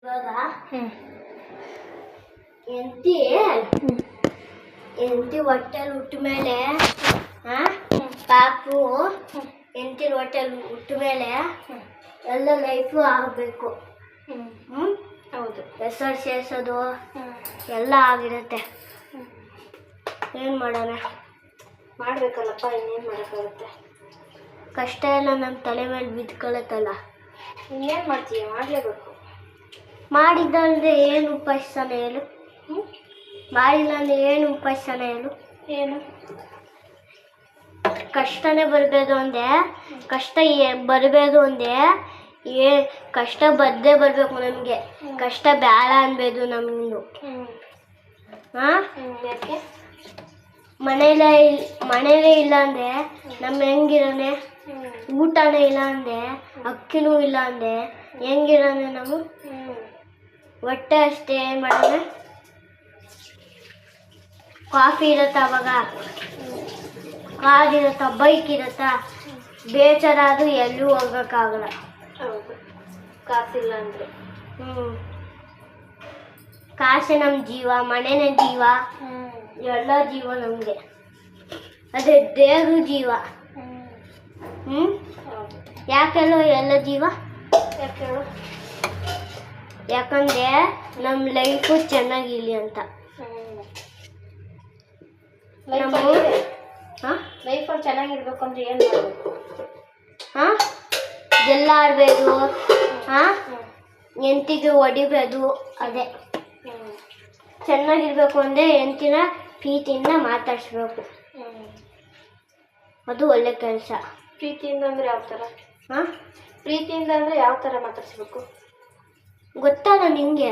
ಇವಾಗ ಎಂತಿ ಎಂತಿ ಹೊಟ್ಟೆಲ್ ಹುಟ್ಟ ಮೇಲೆ ಪಾಪು ಎಂತಿ ಹೊಟ್ಟೆಲ್ ಹುಟ್ಟ ಮೇಲೆ ಎಲ್ಲ ಲೈಫು ಆಗಬೇಕು. ಹೌದು, ಹೆಸರು ಸೇರಿಸೋದು ಎಲ್ಲ ಆಗಿರುತ್ತೆ. ಏನು ಮಾಡೋಣ, ಮಾಡಬೇಕಲ್ಲಪ್ಪ, ಇನ್ನೇನು ಮಾಡೋಕ್ಕಾಗುತ್ತೆ. ಕಷ್ಟ ಎಲ್ಲ ನಮ್ಮ ತಲೆ ಮೇಲೆ ಬಿದ್ಕೊಳ್ಳುತ್ತಲ್ಲ. ಇನ್ನೇನು ಮಾಡ್ತೀಯ, ಮಾಡಲೇಬೇಕು. ಮಾಡಿದ್ದಂದ್ರೆ ಏನು ಉಪಯೋಗಿಸ್ತಾನೆ ಹೇಳು? ಮಾಡಿಲ್ಲ ಅಂದರೆ ಏನು ಉಪಯೋಗಿಸ್ತಾನೆ ಹೇಳು? ಏನು ಕಷ್ಟನೇ ಬರಬೇಕು ಅಂದೆ, ಕಷ್ಟ ಬರಬೇಕು ಅಂದೆ, ಕಷ್ಟ ಬರದೇ ಬರಬೇಕು. ನಮಗೆ ಕಷ್ಟ ಬೇಡ ಅನ್ಬೇಕು ನಮಗಿಂದು. ಯಾಕೆ ಮನೇಲೇ ಇಲ್ಲ ಅಂದರೆ ನಮ್ಮ ಹೆಂಗಿರೋನೆ? ಊಟನೇ ಇಲ್ಲ ಅಂದೆ, ಅಕ್ಕಿನೂ ಇಲ್ಲ ಅಂದೆ ಹೆಂಗಿರೋನೆ ನಾವು? ಹೊಟ್ಟೆ ಅಷ್ಟೇ. ಏನು ಮಾಡೋಣ? ಕಾಫಿ ಇರುತ್ತಾ ಅವಾಗ, ಕಾರ್ ಇರುತ್ತಾ, ಬೈಕ್ ಇರುತ್ತಾ, ಬೇಜಾರಾದ್ರೂ ಎಲ್ಲೂ ಹೋಗೋಕ್ಕಾಗಲ್ಲ. ಹೌದು, ಕಾಸಿಲ್ಲ ಅಂದರೆ. ಕಾಸೆ ನಮ್ಮ ಜೀವ, ಮನೆನೇ ಜೀವ, ಎಲ್ಲ ಜೀವ ನಮಗೆ. ಅದೇ ದೇವರು ಜೀವ. ಯಾಕೆಲ್ಲೋ ಎಲ್ಲ ಜೀವ? ಯಾಕೆ ಹೇಳು? ಯಾಕಂದರೆ ನಮ್ಮ ಲೈಫು ಚೆನ್ನಾಗಿರಲಿ ಅಂತ. ಲೈಫಲ್ಲಿ ಚೆನ್ನಾಗಿರ್ಬೇಕು ಅಂದರೆ ಏನು ಮಾಡಬೇಕು? ಎಲ್ಲ ಆಡಬೇಕು, ಎಂತಿಗೆ ಹೊಡಿಬೇಕು. ಅದೇ ಚೆನ್ನಾಗಿರ್ಬೇಕು ಅಂದರೆ ಎಂತಿನ ಪ್ರೀತಿಯಿಂದ ಮಾತಾಡಿಸ್ಬೇಕು. ಅದು ಒಳ್ಳೆ ಕೆಲಸ. ಪ್ರೀತಿಯಿಂದ ಅಂದರೆ ಯಾವ ಥರ? ಪ್ರೀತಿಯಿಂದ ಅಂದರೆ ಯಾವ ಥರ ಮಾತಾಡಿಸ್ಬೇಕು? ಗೊತ್ತಲ್ಲ ನಿಮಗೆ?